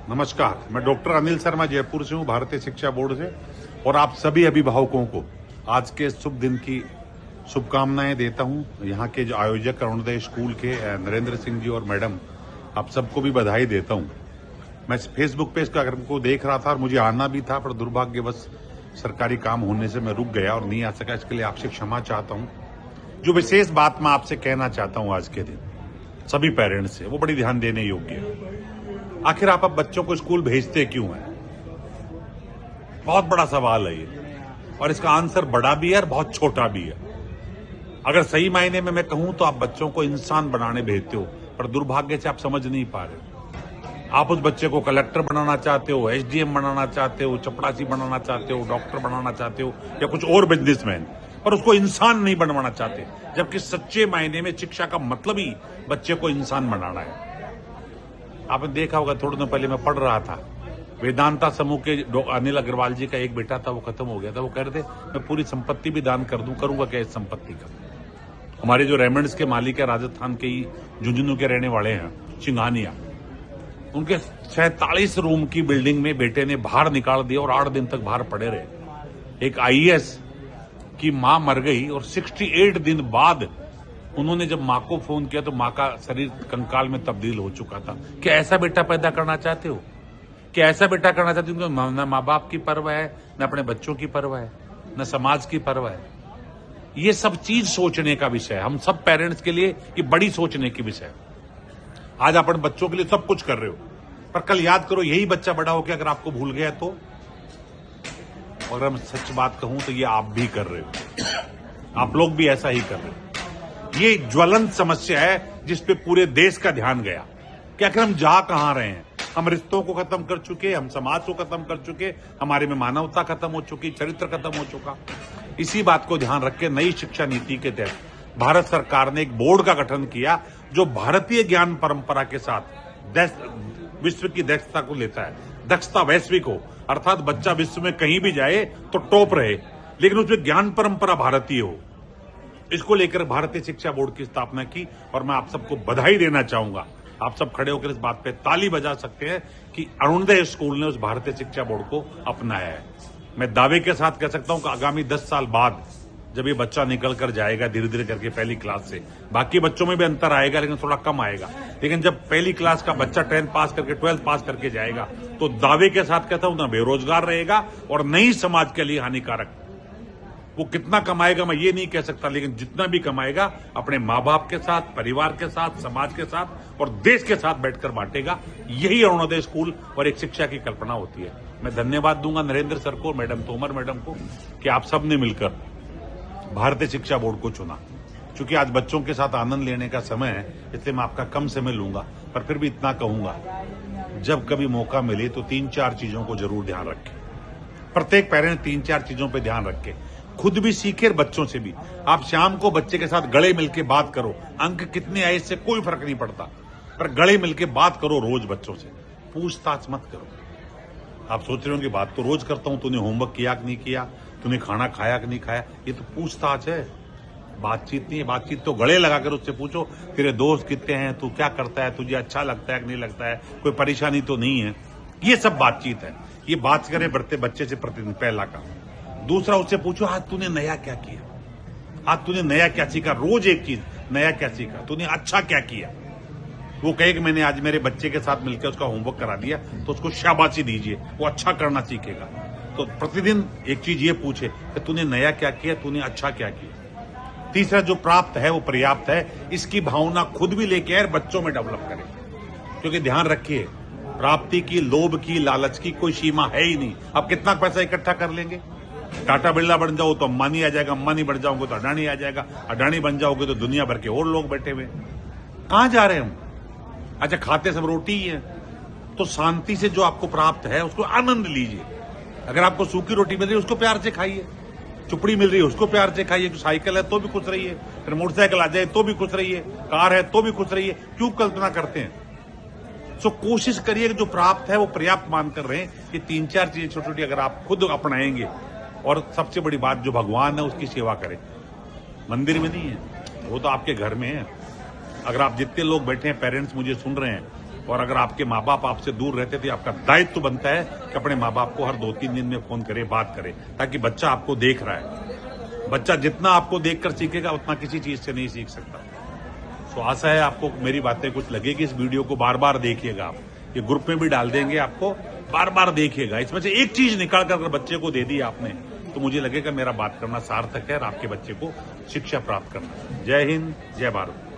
नमस्कार, मैं डॉक्टर अनिल शर्मा जयपुर से हूँ, भारतीय शिक्षा बोर्ड से। और आप सभी अभिभावकों को आज के शुभ दिन की शुभकामनाएं देता हूँ। यहाँ के जो आयोजक अरुणोदय स्कूल के नरेंद्र सिंह जी और मैडम, आप सबको भी बधाई देता हूँ। मैं फेसबुक पे इसका को देख रहा था और मुझे आना भी था, पर दुर्भाग्यवश सरकारी काम होने से मैं रुक गया और नहीं आ सका। इसके लिए आपसे क्षमा चाहता हूँ। जो विशेष बात मैं आपसे कहना चाहता हूँ आज के दिन सभी पेरेंट्स से, वो बड़ी ध्यान देने योग्य है। आखिर आप अब बच्चों को स्कूल भेजते क्यों हैं? बहुत बड़ा सवाल है ये, और इसका आंसर बड़ा भी है और बहुत छोटा भी है। अगर सही मायने में मैं कहूं तो आप बच्चों को इंसान बनाने भेजते हो, पर दुर्भाग्य से आप समझ नहीं पा रहे। आप उस बच्चे को कलेक्टर बनाना चाहते हो, एसडीएम बनाना चाहते हो, चपड़ासी बनाना चाहते हो, डॉक्टर बनाना चाहते हो, या कुछ और बिजनेसमैन, पर उसको इंसान नहीं बनवाना चाहते। जबकि सच्चे मायने में शिक्षा का मतलब ही बच्चे को इंसान बनाना है। आपने देखा होगा, थोड़े दिन पहले मैं पढ़ रहा था, वेदांता समूह के अनिल अग्रवाल जी का एक बेटा था, वो खत्म हो गया था। वो कह रहे थे मैं पूरी संपत्ति भी दान कर दूं, करूंगा क्या इस संपत्ति का। हमारे जो रेमंड्स के मालिक है, राजस्थान के ही झुंझुनू के रहने वाले हैं, सिंघानिया, उनके 46 रूम की बिल्डिंग में बेटे ने बाहर निकाल दिया और 8 दिन तक बाहर पड़े रहे। एक आईएएस की मां मर गई और 68 दिन बाद उन्होंने जब मां को फोन किया तो मां का शरीर कंकाल में तब्दील हो चुका था। क्या ऐसा बेटा पैदा करना चाहते हो? क्या ऐसा बेटा करना चाहते हो? न माँ बाप की परवाह है, न अपने बच्चों की परवाह है, न समाज की परवाह है। ये सब चीज सोचने का विषय है। हम सब पेरेंट्स के लिए ये बड़ी सोचने की विषय है। आज आप अपने बच्चों के लिए सब कुछ कर रहे हो, पर कल याद करो यही बच्चा बड़ा होकर अगर आपको भूल गया तो। और अगर मैं सच बात कहूं तो ये आप भी कर रहे हो, आप लोग भी ऐसा ही कर रहे हो। ये एक ज्वलंत समस्या है जिस पे पूरे देश का ध्यान गया कि आखिर हम जा कहां रहे हैं। हम रिश्तों को खत्म कर चुके, हम समाज को खत्म कर चुके, हमारे में मानवता खत्म हो चुकी, चरित्र खत्म हो चुका। इसी बात को ध्यान रख के नई शिक्षा नीति के तहत भारत सरकार ने एक बोर्ड का गठन किया जो भारतीय ज्ञान परंपरा के साथ विश्व की दक्षता को लेता है। दक्षता वैश्विक हो, अर्थात बच्चा विश्व में कहीं भी जाए तो टॉप रहे, लेकिन उसमें ज्ञान परंपरा भारतीय हो। इसको लेकर भारतीय शिक्षा बोर्ड की स्थापना की और मैं आप सबको बधाई देना चाहूंगा। आप सब खड़े होकर इस बात पे ताली बजा सकते हैं कि अरुणोदय स्कूल ने उस भारतीय शिक्षा बोर्ड को अपनाया है। मैं दावे के साथ कह सकता हूं कि आगामी 10 साल बाद जब ये बच्चा निकल कर जाएगा धीरे धीरे करके पहली क्लास से, बाकी बच्चों में भी अंतर आएगा लेकिन थोड़ा कम आएगा, लेकिन जब पहली क्लास का बच्चा 10th पास करके 12th पास करके जाएगा तो दावे के साथ कहता हूं ना बेरोजगार रहेगा और नहीं समाज के लिए हानिकारक। वो कितना कमाएगा मैं ये नहीं कह सकता, लेकिन जितना भी कमाएगा अपने माँ बाप के साथ, परिवार के साथ, समाज के साथ और देश के साथ बैठकर बांटेगा। यही अरुणोदय स्कूल और एक शिक्षा की कल्पना होती है। मैं धन्यवाद दूंगा नरेंद्र सर को, मैडम तोमर मैडम को, कि आप सबने मिलकर भारतीय शिक्षा बोर्ड को चुना। क्योंकि आज बच्चों के साथ आनंद लेने का समय है, इसलिए मैं आपका कम समय लूंगा, पर फिर भी इतना कहूंगा, जब कभी मौका मिले तो 3-4 चीजों को जरूर ध्यान रखें। प्रत्येक पेरेंट 3-4 चीजों पर ध्यान रखे, खुद भी सीखे, बच्चों से भी। आप शाम को बच्चे के साथ गले मिलके बात करो, अंक कितने आए इससे कोई फर्क नहीं पड़ता, पर गले मिलके बात करो रोज बच्चों से, पूछताछ मत करो। आप सोच रहे हो कि बात तो रोज करता हूं, तूने होमवर्क किया कि नहीं किया, तूने खाना खाया कि नहीं खाया, ये तो पूछताछ है, बातचीत नहीं है। बातचीत तो गले लगाकर उससे पूछो तेरे दोस्त कितने हैं, तू क्या करता है, तुझे अच्छा लगता है कि नहीं लगता है, कोई परेशानी तो नहीं है। ये सब बातचीत है। ये बात करें बढ़ते बच्चे से प्रतिदिन, पहला काम। दूसरा, उससे पूछो आज तूने नया क्या किया, आज तूने नया क्या सीखा। रोज एक चीज, नया क्या सीखा, तूने अच्छा क्या किया। वो कहे कि मैंने आज मेरे बच्चे के साथ मिलकर उसका होमवर्क करा दिया, तो उसको शाबाशी दीजिए, वो अच्छा करना सीखेगा। तो प्रतिदिन एक चीज ये पूछे कि तूने नया क्या किया, तूने अच्छा क्या किया। तीसरा, जो प्राप्त है वो पर्याप्त है, इसकी भावना खुद भी लेके आए, बच्चों में डेवलप करें। क्योंकि ध्यान रखिए, प्राप्ति की, लोभ की, लालच की कोई सीमा है ही नहीं। अब कितना पैसा इकट्ठा कर लेंगे, टाटा बिरला बन जाओ तो अंबानी आ जाएगा, अंबानी बन जाओगे तो अडानी आ जाएगा, अडानी बन जाओगे तो दुनिया भर के और लोग बैठे हुए। कहां जा रहे हैं हम? अच्छा, खाते सब रोटी ही है, तो शांति से जो आपको प्राप्त है उसको आनंद लीजिए। अगर आपको सूखी रोटी मिल रही है उसको प्यार से खाइए, चुपड़ी मिल रही है उसको प्यार से खाइए। साइकिल है तो भी खुश रहिए, फिर मोटरसाइकिल आ जाए तो भी खुश रहिए, कार है तो भी खुश रहिए। क्यों कल्पना करते हैं? सो कोशिश करिए कि जो प्राप्त है वो पर्याप्त मानकर रहे। ये 3-4 चीजें छोटी छोटी अगर आप खुद अपनाएंगे, और सबसे बड़ी बात जो भगवान है उसकी सेवा करें। मंदिर में नहीं है, वो तो आपके घर में है। अगर आप जितने लोग बैठे हैं पेरेंट्स मुझे सुन रहे हैं, और अगर आपके माँ बाप आपसे दूर रहते थे, आपका दायित्व बनता है कि अपने माँ बाप को हर 2-3 दिन में फोन करे, बात करे, ताकि बच्चा आपको देख रहा है। बच्चा जितना आपको देखकर सीखेगा उतना किसी चीज से नहीं सीख सकता। तो आशा है आपको मेरी बातें कुछ लगेगी। इस वीडियो को बार बार देखिएगा आप, ये ग्रुप में भी डाल देंगे, आपको बार बार देखिएगा। इसमें से एक चीज निकाल कर अगर बच्चे को दे दी आपने, तो मुझे लगेगा मेरा बात करना सार्थक है और आपके बच्चे को शिक्षा प्राप्त करना है। जय हिंद, जय भारत।